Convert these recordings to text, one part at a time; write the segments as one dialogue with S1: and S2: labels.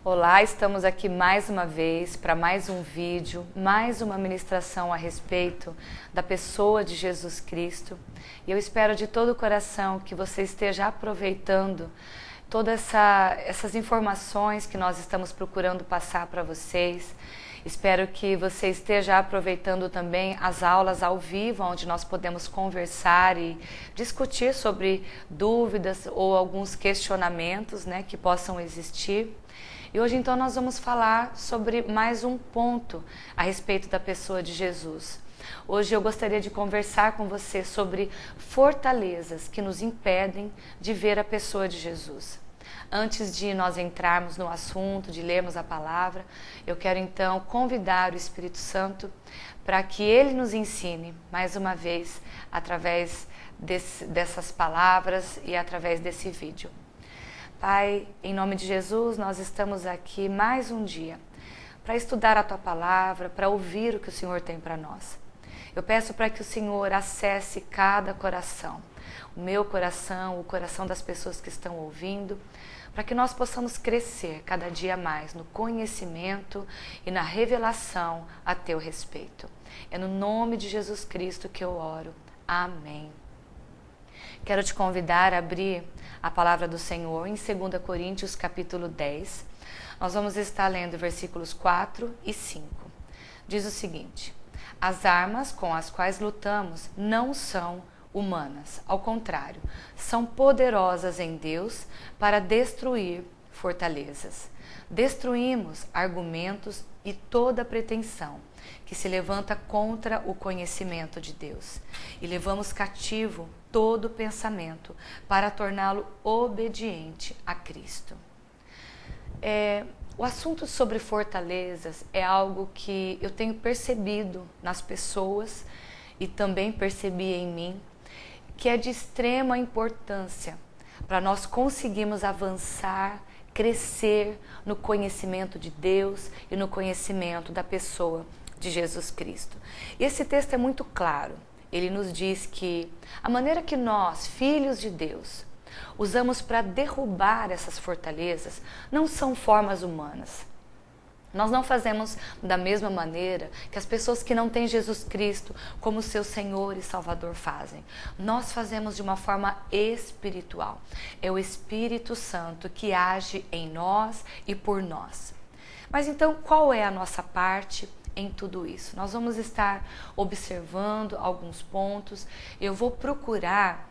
S1: Olá, estamos aqui mais uma vez para mais um vídeo, mais uma ministração a respeito da pessoa de Jesus Cristo. E eu espero de todo o coração que você esteja aproveitando todas essas informações que nós estamos procurando passar para vocês. Espero que você esteja aproveitando também as aulas ao vivo, onde nós podemos conversar e discutir sobre dúvidas ou alguns questionamentos, que possam existir. E hoje então nós vamos falar sobre mais um ponto a respeito da pessoa de Jesus. Hoje eu gostaria de conversar com você sobre fortalezas que nos impedem de ver a pessoa de Jesus. Antes de nós entrarmos no assunto, de lermos a palavra, eu quero então convidar o Espírito Santo para que Ele nos ensine mais uma vez através dessas palavras e através desse vídeo. Pai, em nome de Jesus, nós estamos aqui mais um dia para estudar a Tua Palavra, para ouvir o que o Senhor tem para nós. Eu peço para que o Senhor acesse cada coração, o meu coração, o coração das pessoas que estão ouvindo, para que nós possamos crescer cada dia mais no conhecimento e na revelação a Teu respeito. É no nome de Jesus Cristo que eu oro. Amém. Quero te convidar a abrir a palavra do Senhor em 2 Coríntios capítulo 10. Nós vamos estar lendo versículos 4 e 5. Diz o seguinte: as armas com as quais lutamos não são humanas, ao contrário, são poderosas em Deus para destruir fortalezas. Destruímos argumentos e toda pretensão que se levanta contra o conhecimento de Deus e levamos cativo todo pensamento para torná-lo obediente a Cristo. O assunto sobre fortalezas é algo que eu tenho percebido nas pessoas e também percebi em mim, que é de extrema importância para nós conseguirmos avançar, crescer no conhecimento de Deus e no conhecimento da pessoa de Jesus Cristo. E esse texto é muito claro. Ele nos diz que a maneira que nós, filhos de Deus, usamos para derrubar essas fortalezas não são formas humanas. Nós não fazemos da mesma maneira que as pessoas que não têm Jesus Cristo como seu Senhor e Salvador fazem. Nós fazemos de uma forma espiritual. É o Espírito Santo que age em nós e por nós. Mas então, qual é a nossa parte em tudo isso? Nós vamos estar observando alguns pontos. Eu vou procurar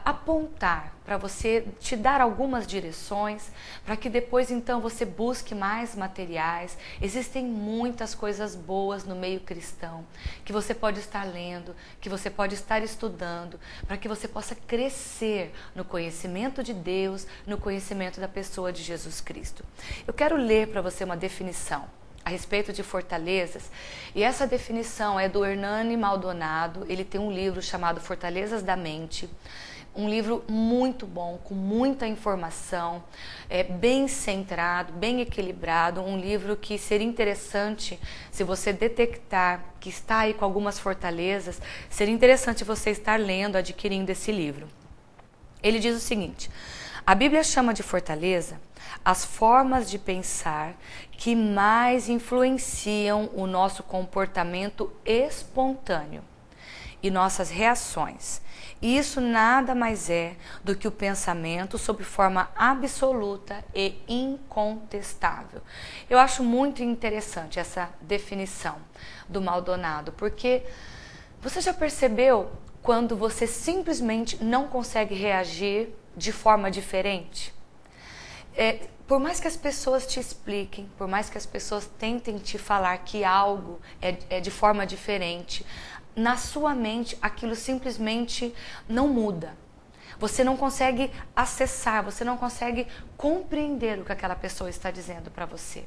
S1: apontar para você, te dar algumas direções, para que depois então você busque mais materiais. Existem muitas coisas boas no meio cristão, que você pode estar lendo, que você pode estar estudando, para que você possa crescer no conhecimento de Deus, no conhecimento da pessoa de Jesus Cristo. Eu quero ler para você uma definição a respeito de fortalezas, e essa definição é do Hernani Maldonado. Ele tem um livro chamado Fortalezas da Mente, um livro muito bom, com muita informação, bem centrado, bem equilibrado, um livro que seria interessante, se você detectar que está aí com algumas fortalezas, seria interessante você estar lendo, adquirindo esse livro. Ele diz o seguinte: a Bíblia chama de fortaleza as formas de pensar que mais influenciam o nosso comportamento espontâneo e nossas reações. E isso nada mais é do que o pensamento sob forma absoluta e incontestável. Eu acho muito interessante essa definição do Maldonado, porque você já percebeu quando você simplesmente não consegue reagir de forma diferente? Por mais que as pessoas te expliquem, por mais que as pessoas tentem te falar que algo é de forma diferente, na sua mente aquilo simplesmente não muda. Você não consegue acessar, você não consegue compreender o que aquela pessoa está dizendo para você.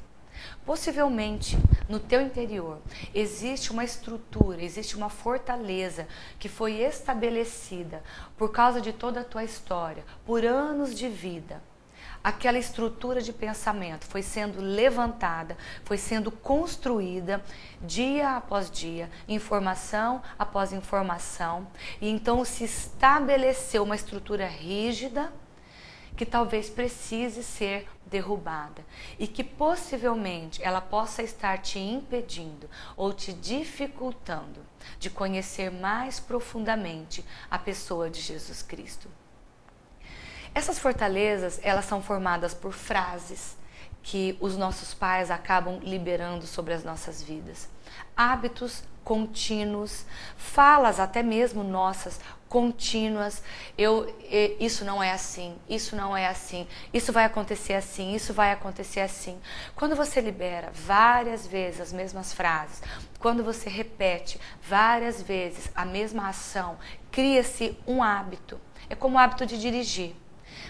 S1: Possivelmente, no teu interior, existe uma estrutura, existe uma fortaleza que foi estabelecida por causa de toda a tua história, por anos de vida. Aquela estrutura de pensamento foi sendo levantada, foi sendo construída dia após dia, informação após informação, e então se estabeleceu uma estrutura rígida que talvez precise ser derrubada e que possivelmente ela possa estar te impedindo ou te dificultando de conhecer mais profundamente a pessoa de Jesus Cristo. Essas fortalezas, elas são formadas por frases que os nossos pais acabam liberando sobre as nossas vidas. Hábitos contínuos, falas até mesmo nossas contínuas. Isso não é assim, isso não é assim, isso vai acontecer assim, isso vai acontecer assim. Quando você libera várias vezes as mesmas frases, quando você repete várias vezes a mesma ação, cria-se um hábito. É como o hábito de dirigir.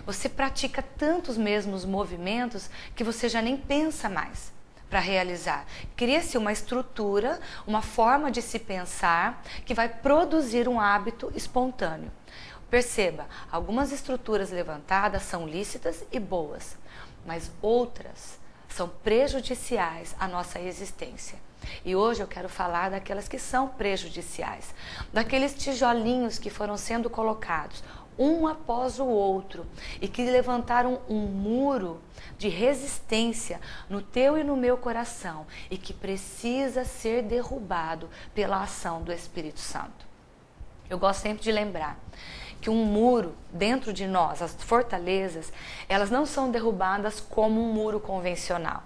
S1: Você pratica tantos mesmos movimentos que você já nem pensa mais para realizar. Cria-se uma estrutura, uma forma de se pensar que vai produzir um hábito espontâneo. Perceba, algumas estruturas levantadas são lícitas e boas, mas outras são prejudiciais à nossa existência. E hoje eu quero falar daquelas que são prejudiciais, daqueles tijolinhos que foram sendo colocados um após o outro e que levantaram um muro de resistência no teu e no meu coração e que precisa ser derrubado pela ação do Espírito Santo. Eu gosto sempre de lembrar que um muro dentro de nós, as fortalezas, elas não são derrubadas como um muro convencional.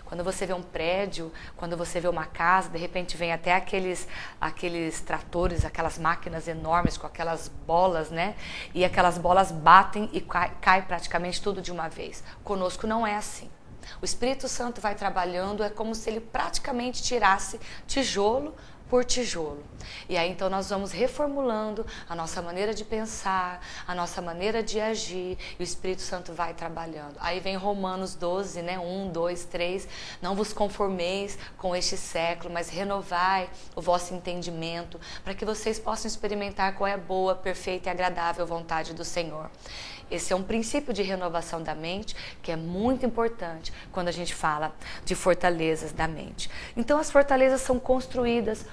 S1: Quando você vê um prédio, quando você vê uma casa, de repente vem até aqueles tratores, aquelas máquinas enormes com aquelas bolas, né? E aquelas bolas batem e cai praticamente tudo de uma vez. Conosco não é assim. O Espírito Santo vai trabalhando, é como se ele praticamente tirasse tijolo por tijolo. E aí então nós vamos reformulando a nossa maneira de pensar, a nossa maneira de agir, e o Espírito Santo vai trabalhando. Aí vem Romanos 12, né? 1, 2, 3, não vos conformeis com este século, mas renovai o vosso entendimento, para que vocês possam experimentar qual é a boa, perfeita e agradável vontade do Senhor. Esse é um princípio de renovação da mente que é muito importante quando a gente fala de fortalezas da mente. Então as fortalezas são construídas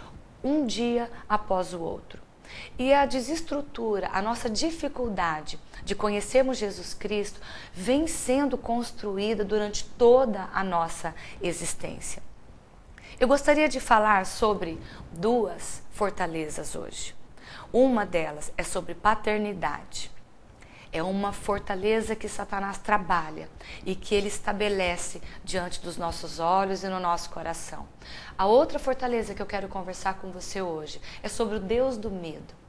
S1: um dia após o outro. E a desestrutura, a nossa dificuldade de conhecermos Jesus Cristo vem sendo construída durante toda a nossa existência. Eu gostaria de falar sobre duas fortalezas hoje. Uma delas é sobre paternidade. É uma fortaleza que Satanás trabalha e que ele estabelece diante dos nossos olhos e no nosso coração. A outra fortaleza que eu quero conversar com você hoje é sobre o Deus do medo.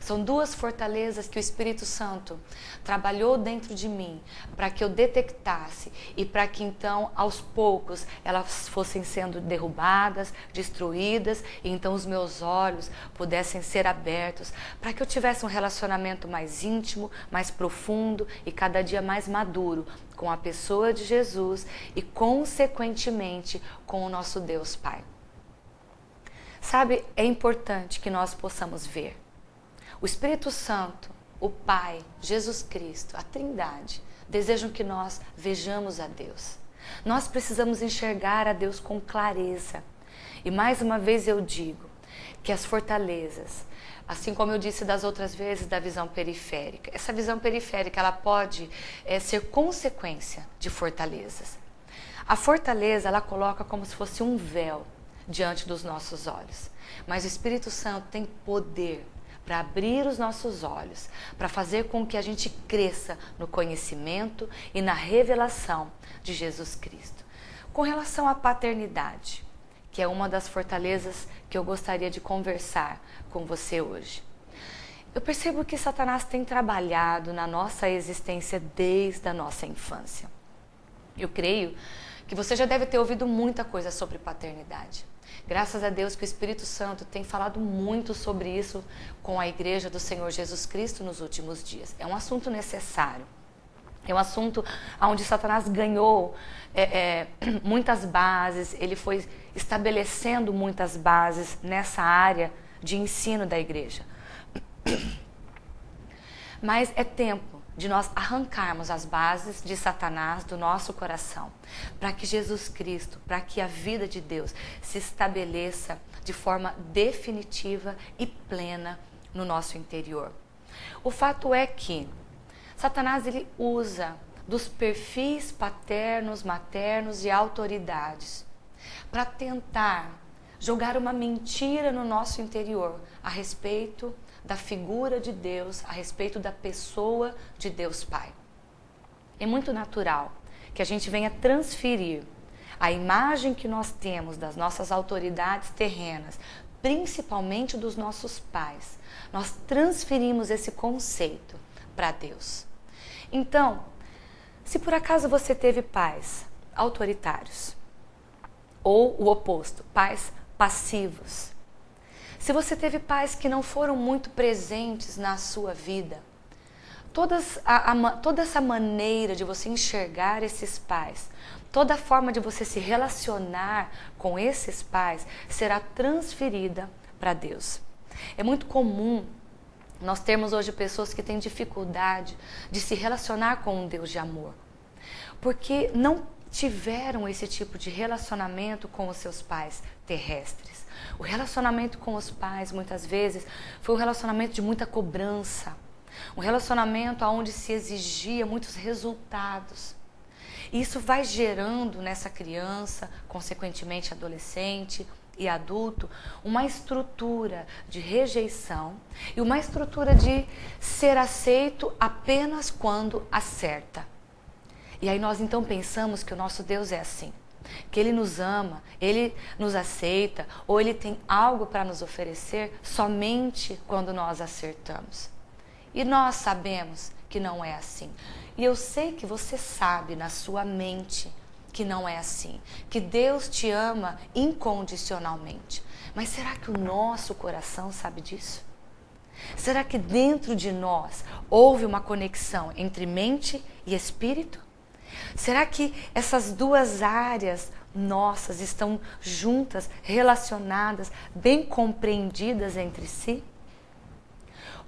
S1: São duas fortalezas que o Espírito Santo trabalhou dentro de mim para que eu detectasse e para que então, aos poucos, elas fossem sendo derrubadas, destruídas e então os meus olhos pudessem ser abertos para que eu tivesse um relacionamento mais íntimo, mais profundo e cada dia mais maduro com a pessoa de Jesus e, consequentemente, com o nosso Deus Pai. Sabe, é importante que nós possamos ver. O Espírito Santo, o Pai, Jesus Cristo, a Trindade, desejam que nós vejamos a Deus. Nós precisamos enxergar a Deus com clareza. E mais uma vez eu digo que as fortalezas, assim como eu disse das outras vezes da visão periférica, essa visão periférica ela pode ser consequência de fortalezas. A fortaleza ela coloca como se fosse um véu diante dos nossos olhos. Mas o Espírito Santo tem poder para abrir os nossos olhos, para fazer com que a gente cresça no conhecimento e na revelação de Jesus Cristo. Com relação à paternidade, que é uma das fortalezas que eu gostaria de conversar com você hoje. Eu percebo que Satanás tem trabalhado na nossa existência desde a nossa infância. Eu creio que você já deve ter ouvido muita coisa sobre paternidade. Graças a Deus que o Espírito Santo tem falado muito sobre isso com a Igreja do Senhor Jesus Cristo nos últimos dias. É um assunto necessário. É um assunto onde Satanás ganhou muitas bases, ele foi estabelecendo muitas bases nessa área de ensino da igreja. Mas é tempo de nós arrancarmos as bases de Satanás do nosso coração, para que Jesus Cristo, para que a vida de Deus se estabeleça de forma definitiva e plena no nosso interior. O fato é que Satanás ele usa dos perfis paternos, maternos e autoridades para tentar jogar uma mentira no nosso interior a respeito da figura de Deus, a respeito da pessoa de Deus Pai. É muito natural que a gente venha transferir a imagem que nós temos das nossas autoridades terrenas, principalmente dos nossos pais. Nós transferimos esse conceito para Deus. Então, se por acaso você teve pais autoritários, ou o oposto, pais passivos, se você teve pais que não foram muito presentes na sua vida, toda essa maneira de você enxergar esses pais, toda a forma de você se relacionar com esses pais será transferida para Deus. É muito comum nós termos hoje pessoas que têm dificuldade de se relacionar com um Deus de amor, porque não tiveram esse tipo de relacionamento com os seus pais terrestres. O relacionamento com os pais, muitas vezes, foi um relacionamento de muita cobrança, um relacionamento onde se exigia muitos resultados. E isso vai gerando nessa criança, consequentemente adolescente e adulto, uma estrutura de rejeição e uma estrutura de ser aceito apenas quando acerta. E aí nós então pensamos que o nosso Deus é assim, que Ele nos ama, Ele nos aceita, ou Ele tem algo para nos oferecer somente quando nós acertamos. E nós sabemos que não é assim. E eu sei que você sabe na sua mente que não é assim, que Deus te ama incondicionalmente. Mas será que o nosso coração sabe disso? Será que dentro de nós houve uma conexão entre mente e espírito? Será que essas duas áreas nossas estão juntas, relacionadas, bem compreendidas entre si?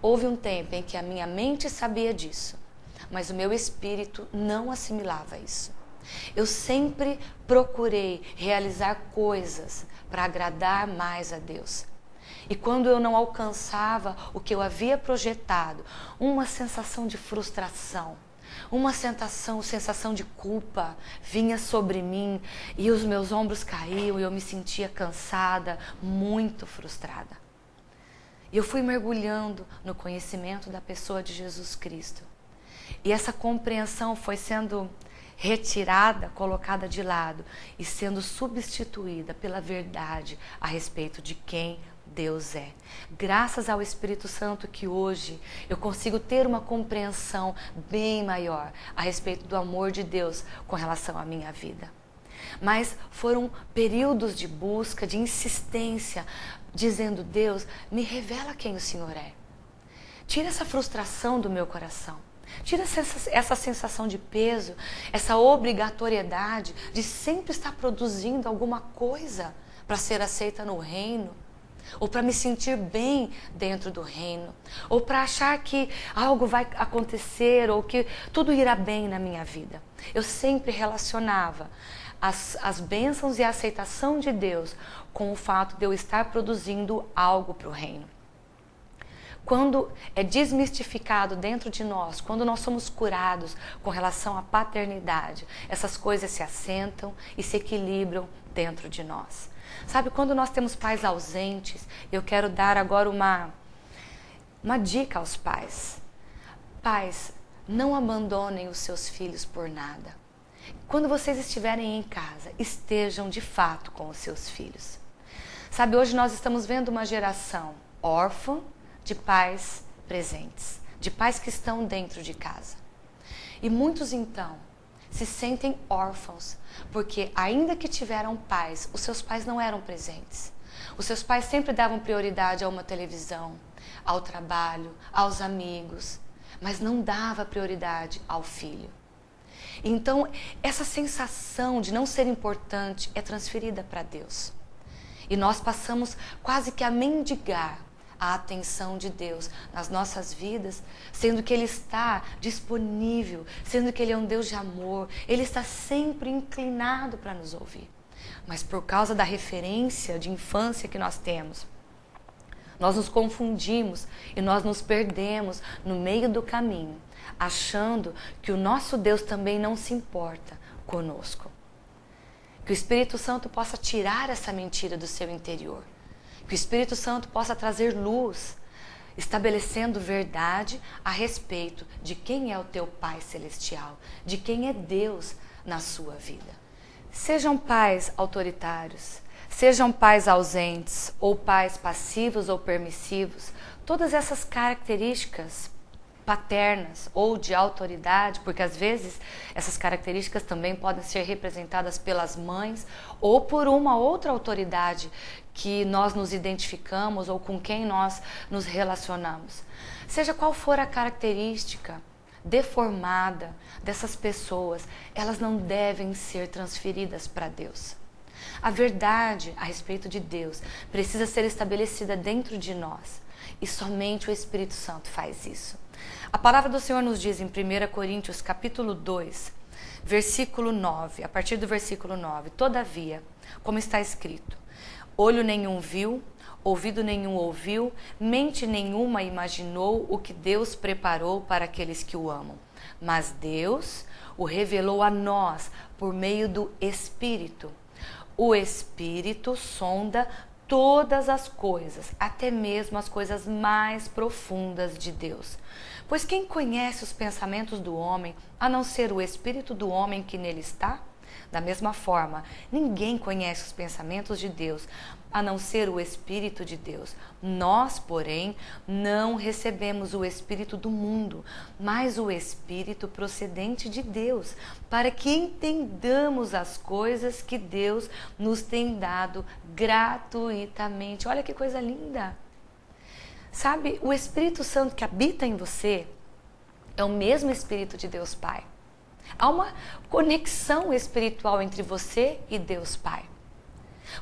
S1: Houve um tempo em que a minha mente sabia disso, mas o meu espírito não assimilava isso. Eu sempre procurei realizar coisas para agradar mais a Deus. E quando eu não alcançava o que eu havia projetado, uma sensação de frustração, uma sensação de culpa vinha sobre mim e os meus ombros caíam e eu me sentia cansada, muito frustrada. E eu fui mergulhando no conhecimento da pessoa de Jesus Cristo. E essa compreensão foi sendo retirada, colocada de lado e sendo substituída pela verdade a respeito de quem Deus é. Graças ao Espírito Santo que hoje eu consigo ter uma compreensão bem maior a respeito do amor de Deus com relação à minha vida. Mas foram períodos de busca, de insistência, dizendo: Deus, me revela quem o Senhor é. Tira essa frustração do meu coração. Tira essa sensação de peso, essa obrigatoriedade de sempre estar produzindo alguma coisa para ser aceita no reino, ou para me sentir bem dentro do reino, ou para achar que algo vai acontecer, ou que tudo irá bem na minha vida. Eu sempre relacionava as bênçãos e a aceitação de Deus com o fato de eu estar produzindo algo para o reino. Quando é desmistificado dentro de nós, quando nós somos curados com relação à paternidade, essas coisas se assentam e se equilibram dentro de nós. Sabe, quando nós temos pais ausentes, eu quero dar agora uma dica aos pais. Pais, não abandonem os seus filhos por nada. Quando vocês estiverem em casa, estejam de fato com os seus filhos. Sabe, hoje nós estamos vendo uma geração órfã de pais presentes, de pais que estão dentro de casa. E muitos então se sentem órfãos, porque ainda que tiveram pais, os seus pais não eram presentes. Os seus pais sempre davam prioridade a uma televisão, ao trabalho, aos amigos, mas não dava prioridade ao filho. Então, essa sensação de não ser importante é transferida para Deus. E nós passamos quase que a mendigar a atenção de Deus nas nossas vidas, sendo que Ele está disponível, sendo que Ele é um Deus de amor, Ele está sempre inclinado para nos ouvir. Mas por causa da referência de infância que nós temos, nós nos confundimos e nós nos perdemos no meio do caminho achando que o nosso Deus também não se importa conosco. Que o Espírito Santo possa tirar essa mentira do seu interior. Que o Espírito Santo possa trazer luz, estabelecendo verdade a respeito de quem é o teu Pai Celestial, de quem é Deus na sua vida. Sejam pais autoritários, sejam pais ausentes, ou pais passivos ou permissivos, todas essas características paternas ou de autoridade, porque às vezes essas características também podem ser representadas pelas mães ou por uma outra autoridade que nós nos identificamos ou com quem nós nos relacionamos. Seja qual for a característica deformada dessas pessoas, elas não devem ser transferidas para Deus. A verdade a respeito de Deus precisa ser estabelecida dentro de nós e somente o Espírito Santo faz isso. A palavra do Senhor nos diz em 1 Coríntios capítulo 2, versículo 9, a partir do versículo 9, todavia, como está escrito, olho nenhum viu, ouvido nenhum ouviu, mente nenhuma imaginou o que Deus preparou para aqueles que o amam. Mas Deus o revelou a nós por meio do Espírito. O Espírito sonda todas as coisas, até mesmo as coisas mais profundas de Deus. Pois quem conhece os pensamentos do homem, a não ser o espírito do homem que nele está? Da mesma forma, ninguém conhece os pensamentos de Deus, a não ser o Espírito de Deus. Nós, porém, não recebemos o Espírito do mundo, mas o Espírito procedente de Deus, para que entendamos as coisas que Deus nos tem dado gratuitamente. Olha que coisa linda! Sabe, o Espírito Santo que habita em você é o mesmo Espírito de Deus Pai. Há uma conexão espiritual entre você e Deus Pai.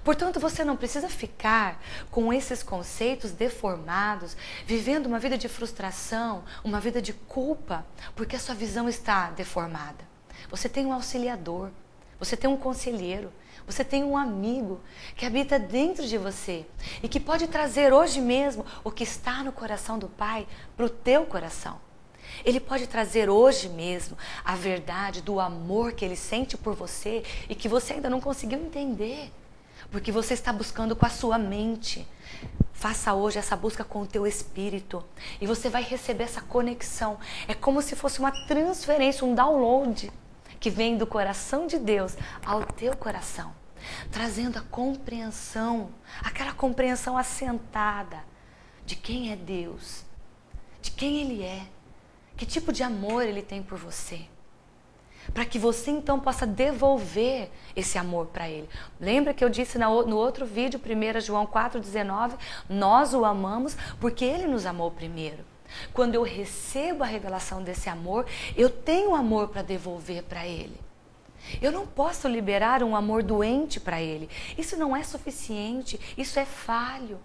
S1: Portanto, você não precisa ficar com esses conceitos deformados, vivendo uma vida de frustração, uma vida de culpa, porque a sua visão está deformada. Você tem um auxiliador, você tem um conselheiro, você tem um amigo que habita dentro de você e que pode trazer hoje mesmo o que está no coração do Pai para o teu coração. Ele pode trazer hoje mesmo a verdade do amor que Ele sente por você e que você ainda não conseguiu entender, porque você está buscando com a sua mente. Faça hoje essa busca com o teu espírito e você vai receber essa conexão. É como se fosse uma transferência, um download que vem do coração de Deus ao teu coração, trazendo a compreensão, aquela compreensão assentada de quem é Deus, de quem Ele é, que tipo de amor Ele tem por você, para que você então possa devolver esse amor para Ele. Lembra que eu disse no outro vídeo, 1 João 4,19, nós o amamos porque Ele nos amou primeiro. Quando eu recebo a revelação desse amor, eu tenho amor para devolver para Ele. Eu não posso liberar um amor doente para Ele. Isso não é suficiente, isso é falho.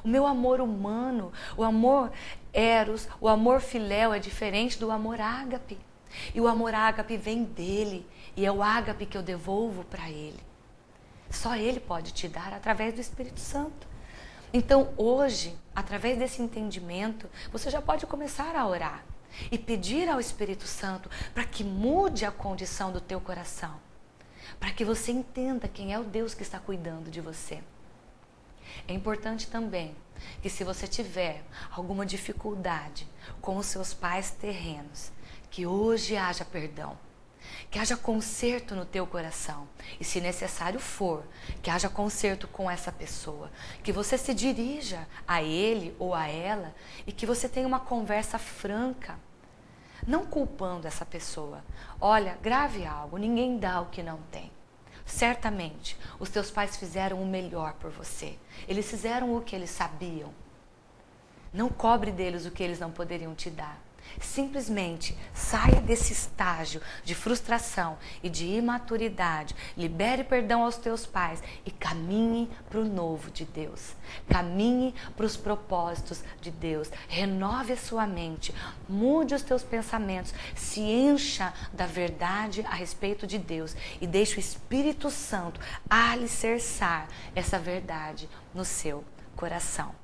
S1: O meu amor humano, o amor eros, o amor filéu é diferente do amor ágape. E o amor ágape vem dele, e é o ágape que eu devolvo para Ele. Só Ele pode te dar através do Espírito Santo. Então hoje, através desse entendimento, você já pode começar a orar e pedir ao Espírito Santo para que mude a condição do teu coração, para que você entenda quem é o Deus que está cuidando de você. É importante também que se você tiver alguma dificuldade com os seus pais terrenos, que hoje haja perdão, que haja conserto no teu coração e, se necessário for, que haja conserto com essa pessoa, que você se dirija a ele ou a ela e que você tenha uma conversa franca, não culpando essa pessoa. Olha, grave algo, ninguém dá o que não tem. Certamente, os teus pais fizeram o melhor por você. Eles fizeram o que eles sabiam. Não cobre deles o que eles não poderiam te dar. Simplesmente saia desse estágio de frustração e de imaturidade. Libere perdão aos teus pais e caminhe para o novo de Deus. Caminhe para os propósitos de Deus. Renove a sua mente. Mude os teus pensamentos. Se encha da verdade a respeito de Deus e deixe o Espírito Santo alicerçar essa verdade no seu coração.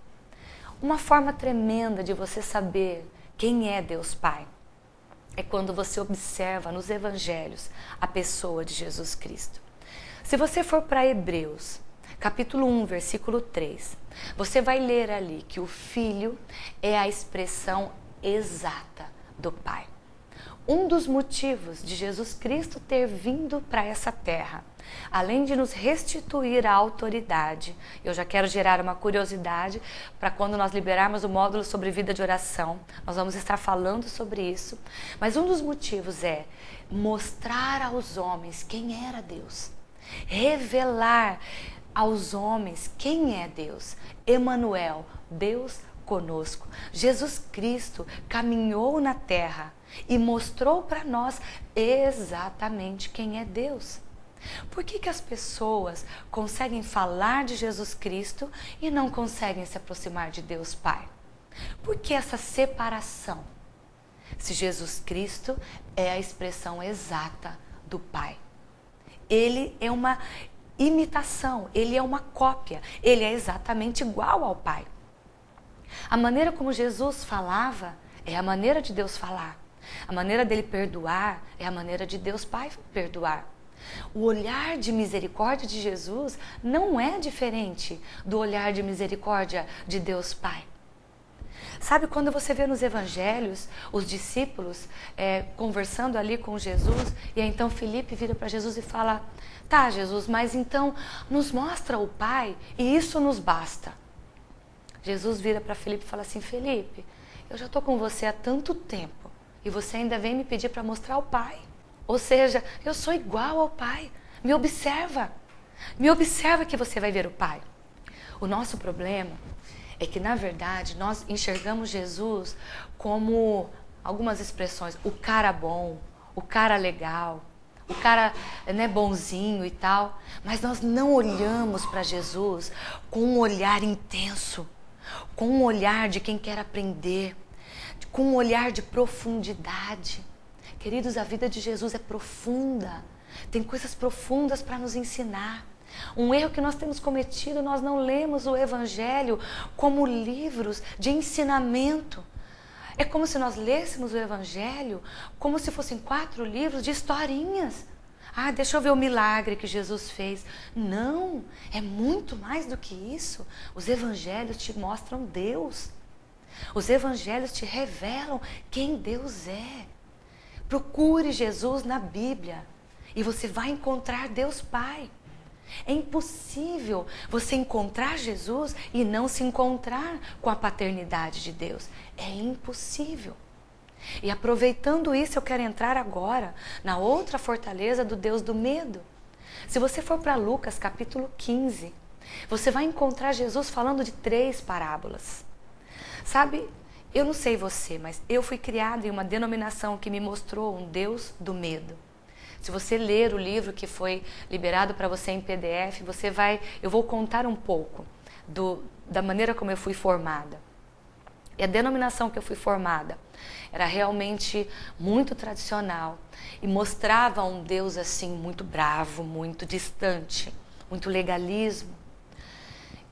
S1: Uma forma tremenda de você saber quem é Deus Pai é quando você observa nos evangelhos a pessoa de Jesus Cristo. Se você for para Hebreus, capítulo 1, versículo 3, você vai ler ali que o Filho é a expressão exata do Pai. Um dos motivos de Jesus Cristo ter vindo para essa terra, além de nos restituir a autoridade, eu já quero gerar uma curiosidade para quando nós liberarmos o módulo sobre vida de oração, nós vamos estar falando sobre isso, mas um dos motivos é mostrar aos homens quem era Deus, revelar aos homens quem é Deus, Emanuel, Deus conosco. Jesus Cristo caminhou na terra e mostrou para nós exatamente quem é Deus. Por que as pessoas conseguem falar de Jesus Cristo e não conseguem se aproximar de Deus Pai? Por que essa separação? Se Jesus Cristo é a expressão exata do Pai. Ele é uma imitação, ele é uma cópia, ele é exatamente igual ao Pai. A maneira como Jesus falava é a maneira de Deus falar. A maneira dele perdoar é a maneira de Deus Pai perdoar. O olhar de misericórdia de Jesus não é diferente do olhar de misericórdia de Deus Pai. Sabe, quando você vê nos evangelhos os discípulos conversando ali com Jesus, e aí então Filipe vira para Jesus e fala: tá, Jesus, mas então nos mostra o Pai e isso nos basta. Jesus vira para Filipe e fala assim: Filipe, eu já estou com você há tanto tempo e você ainda vem me pedir para mostrar o Pai. Ou seja, eu sou igual ao Pai. Me observa que você vai ver o Pai. O nosso problema é que, na verdade, nós enxergamos Jesus como algumas expressões: o cara bom, o cara legal, o cara bonzinho e tal. Mas nós não olhamos para Jesus com um olhar intenso, com um olhar de quem quer aprender, com um olhar de profundidade. Queridos, a vida de Jesus é profunda, tem coisas profundas para nos ensinar. Um erro que nós temos cometido, nós não lemos o Evangelho como livros de ensinamento. É como se nós lêssemos o Evangelho como se fossem 4 livros de historinhas. Ah, deixa eu ver o milagre que Jesus fez. Não, é muito mais do que isso. Os Evangelhos te mostram Deus. Os Evangelhos te revelam quem Deus é. Procure Jesus na Bíblia e você vai encontrar Deus Pai. É impossível você encontrar Jesus e não se encontrar com a paternidade de Deus. É impossível. E aproveitando isso, eu quero entrar agora na outra fortaleza do Deus do medo. Se você for para Lucas capítulo 15, você vai encontrar Jesus falando de 3 parábolas. Sabe, eu não sei você, mas eu fui criada em uma denominação que me mostrou um Deus do medo. Se você ler o livro que foi liberado para você em PDF, eu vou contar um pouco da maneira como eu fui formada. E a denominação que eu fui formada era realmente muito tradicional e mostrava um Deus assim muito bravo, muito distante, muito legalismo.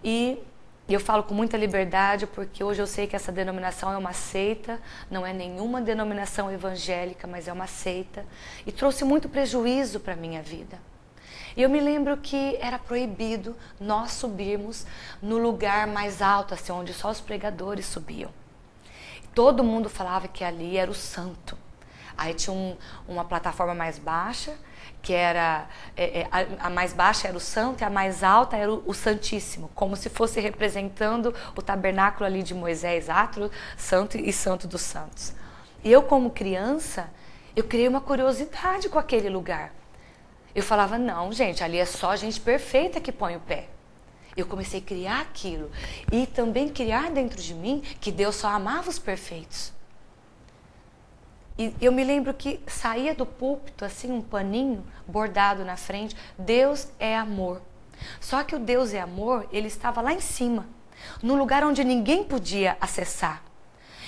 S1: E eu falo com muita liberdade porque hoje eu sei que essa denominação é uma seita, não é nenhuma denominação evangélica, mas é uma seita e trouxe muito prejuízo para a minha vida. E eu me lembro que era proibido nós subirmos no lugar mais alto, assim, onde só os pregadores subiam. Todo mundo falava que ali era o santo. Aí tinha uma plataforma mais baixa, que era a mais baixa era o santo e a mais alta era o santíssimo, como se fosse representando o tabernáculo ali de Moisés, átrio, santo e santo dos santos. E eu, como criança, eu criei uma curiosidade com aquele lugar. Eu falava: não, gente, ali é só gente perfeita que põe o pé. Eu comecei a criar aquilo e também criar dentro de mim que Deus só amava os perfeitos. E eu me lembro que saía do púlpito assim um paninho bordado na frente: Deus é amor. Só que o Deus é amor, ele estava lá em cima, num lugar onde ninguém podia acessar.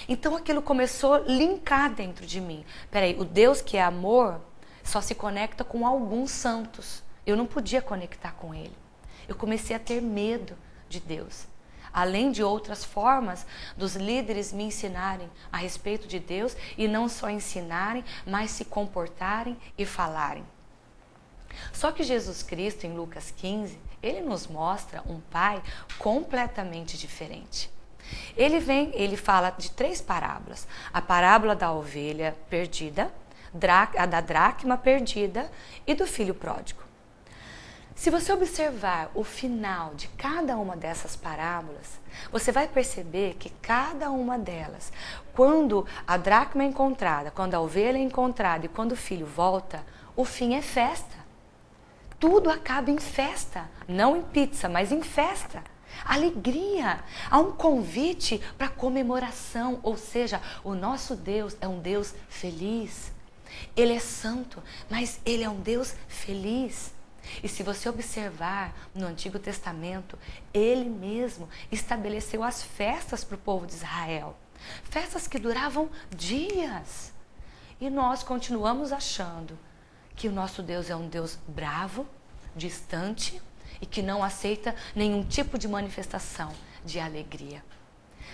S1: Então aquilo começou a linkar dentro de mim. Peraí, o Deus que é amor só se conecta com alguns santos. Eu não podia conectar com ele. Eu comecei a ter medo de Deus. além de outras formas dos líderes me ensinarem a respeito de Deus e não só ensinarem, mas se comportarem e falarem. Só que Jesus Cristo, em Lucas 15, ele nos mostra um pai completamente diferente. Ele fala de 3 parábolas. A parábola da ovelha perdida, a da dracma perdida e do filho pródigo. Se você observar o final de cada uma dessas parábolas, você vai perceber que cada uma delas, quando a dracma é encontrada, quando a ovelha é encontrada e quando o filho volta, o fim é festa. Tudo acaba em festa, não em pizza, mas em festa. Alegria, há um convite para comemoração, ou seja, o nosso Deus é um Deus feliz. Ele é santo, mas Ele é um Deus feliz. E se você observar no Antigo Testamento, Ele mesmo estabeleceu as festas para o povo de Israel. Festas que duravam dias. E nós continuamos achando que o nosso Deus é um Deus bravo, distante e que não aceita nenhum tipo de manifestação de alegria.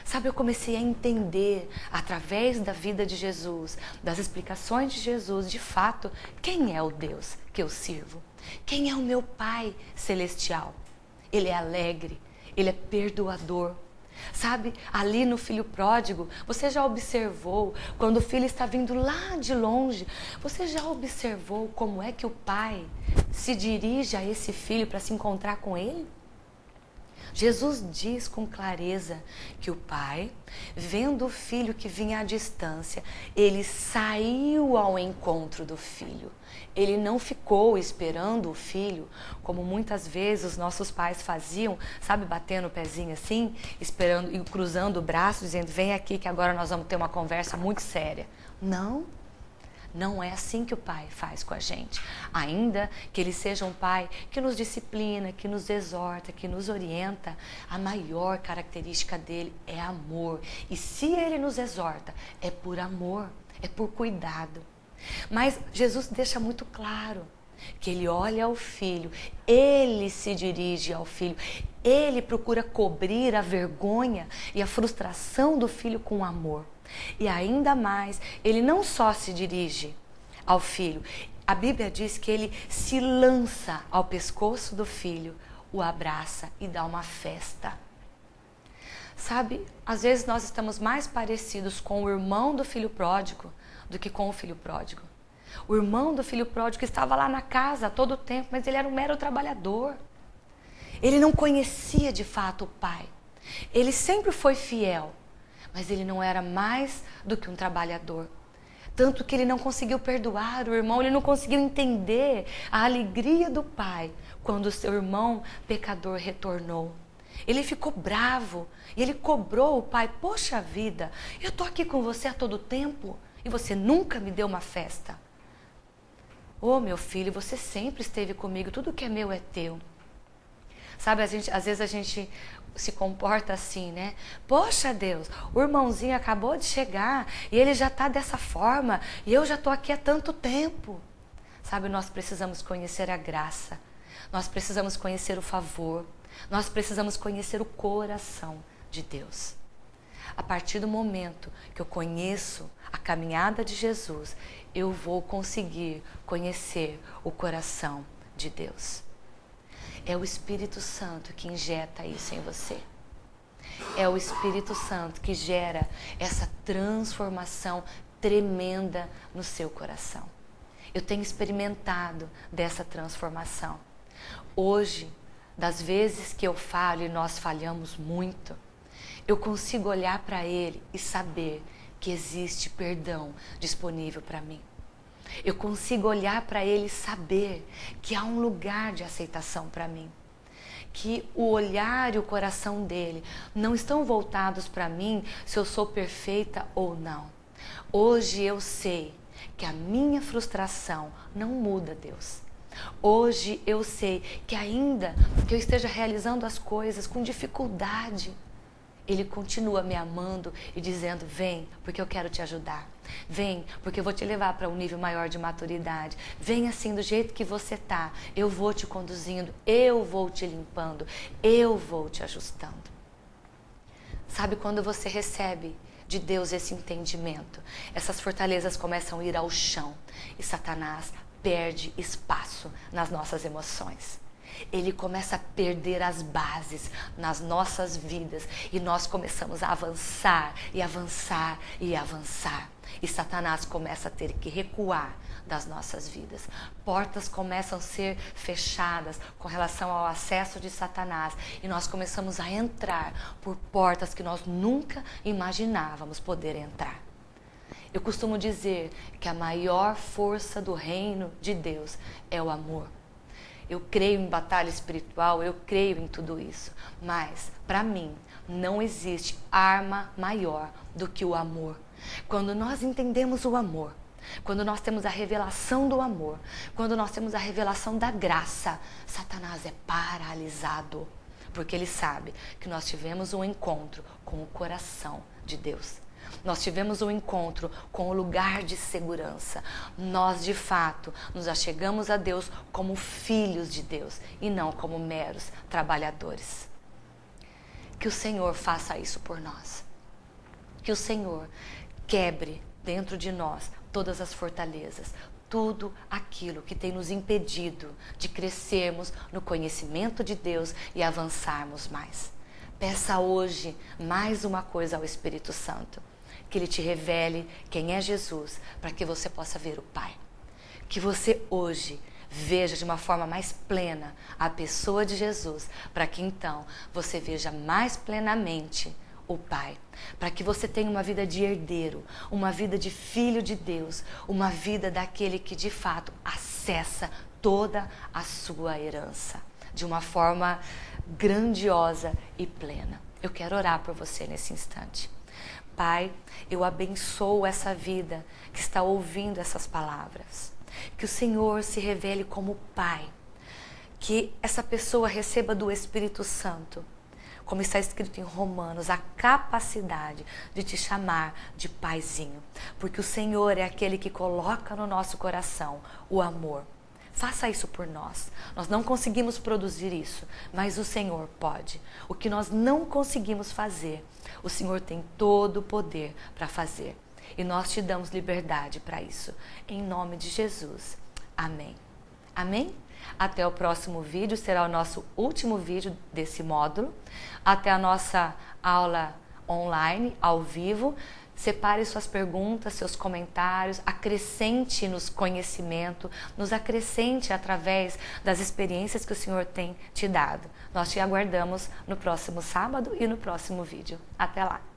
S1: Sabe, eu comecei a entender, através da vida de Jesus, das explicações de Jesus, de fato, quem é o Deus que eu sirvo. Quem é o meu Pai celestial? Ele é alegre, Ele é perdoador. Sabe, ali no filho pródigo, você já observou, quando o filho está vindo lá de longe, você já observou como é que o pai se dirige a esse filho para se encontrar com ele? Jesus diz com clareza que o pai, vendo o filho que vinha à distância, ele saiu ao encontro do filho. Ele não ficou esperando o filho, como muitas vezes os nossos pais faziam, sabe, batendo o pezinho assim, esperando e cruzando o braço, dizendo, vem aqui que agora nós vamos ter uma conversa muito séria. Não. Não é assim que o pai faz com a gente. Ainda que ele seja um pai que nos disciplina, que nos exorta, que nos orienta, a maior característica dele é amor. E se ele nos exorta, é por amor, é por cuidado. Mas Jesus deixa muito claro que ele olha ao filho, ele se dirige ao filho, ele procura cobrir a vergonha e a frustração do filho com amor. E ainda mais, ele não só se dirige ao filho, a Bíblia diz que ele se lança ao pescoço do filho, o abraça e dá uma festa. Sabe, às vezes nós estamos mais parecidos com o irmão do filho pródigo do que com o filho pródigo. O irmão do filho pródigo estava lá na casa todo o tempo, mas ele era um mero trabalhador. Ele não conhecia de fato o pai. Ele sempre foi fiel, mas ele não era mais do que um trabalhador. Tanto que ele não conseguiu perdoar o irmão, ele não conseguiu entender a alegria do pai quando o seu irmão pecador retornou. Ele ficou bravo e ele cobrou o pai, poxa vida, eu estou aqui com você a todo tempo e você nunca me deu uma festa. Ô meu filho, você sempre esteve comigo, tudo que é meu é teu. Sabe, às vezes a gente se comporta assim, né? Poxa Deus, o irmãozinho acabou de chegar e ele já está dessa forma e eu já estou aqui há tanto tempo. Sabe, nós precisamos conhecer a graça, nós precisamos conhecer o favor, nós precisamos conhecer o coração de Deus. A partir do momento que eu conheço a caminhada de Jesus, eu vou conseguir conhecer o coração de Deus. É o Espírito Santo que injeta isso em você. É o Espírito Santo que gera essa transformação tremenda no seu coração. Eu tenho experimentado dessa transformação. Hoje, das vezes que eu falo e nós falhamos muito, eu consigo olhar para Ele e saber que existe perdão disponível para mim. Eu consigo olhar para Ele e saber que há um lugar de aceitação para mim. Que o olhar e o coração dele não estão voltados para mim se eu sou perfeita ou não. Hoje eu sei que a minha frustração não muda Deus. Hoje eu sei que ainda que eu esteja realizando as coisas com dificuldade, Ele continua me amando e dizendo, vem, porque eu quero te ajudar. Vem, porque eu vou te levar para um nível maior de maturidade. Vem assim, do jeito que você está. Eu vou te conduzindo, eu vou te limpando, eu vou te ajustando. Sabe quando você recebe de Deus esse entendimento? Essas fortalezas começam a ir ao chão e Satanás perde espaço nas nossas emoções. Ele começa a perder as bases nas nossas vidas e nós começamos a avançar e avançar e avançar. E Satanás começa a ter que recuar das nossas vidas. Portas começam a ser fechadas com relação ao acesso de Satanás e nós começamos a entrar por portas que nós nunca imaginávamos poder entrar. Eu costumo dizer que a maior força do reino de Deus é o amor. Eu creio em batalha espiritual, eu creio em tudo isso. Mas, para mim, não existe arma maior do que o amor. Quando nós entendemos o amor, quando nós temos a revelação do amor, quando nós temos a revelação da graça, Satanás é paralisado. Porque ele sabe que nós tivemos um encontro com o coração de Deus. Nós tivemos um encontro com o lugar de segurança. Nós, de fato, nos achegamos a Deus como filhos de Deus e não como meros trabalhadores. Que o Senhor faça isso por nós. Que o Senhor quebre dentro de nós todas as fortalezas, tudo aquilo que tem nos impedido de crescermos no conhecimento de Deus e avançarmos mais. Peça hoje mais uma coisa ao Espírito Santo. Que Ele te revele quem é Jesus, para que você possa ver o Pai. Que você hoje veja de uma forma mais plena a pessoa de Jesus, para que então você veja mais plenamente o Pai. Para que você tenha uma vida de herdeiro, uma vida de filho de Deus, uma vida daquele que de fato acessa toda a sua herança, de uma forma grandiosa e plena. Eu quero orar por você nesse instante. Pai, eu abençoo essa vida que está ouvindo essas palavras. Que o Senhor se revele como Pai. Que essa pessoa receba do Espírito Santo, como está escrito em Romanos, a capacidade de te chamar de paizinho. Porque o Senhor é aquele que coloca no nosso coração o amor. Faça isso por nós. Nós não conseguimos produzir isso, mas o Senhor pode. O que nós não conseguimos fazer, o Senhor tem todo o poder para fazer. E nós te damos liberdade para isso. Em nome de Jesus. Amém. Amém? Até o próximo vídeo, será o nosso último vídeo desse módulo. Até a nossa aula online, ao vivo. Separe suas perguntas, seus comentários, acrescente-nos conhecimento, nos acrescente através das experiências que o Senhor tem te dado. Nós te aguardamos no próximo sábado e no próximo vídeo. Até lá!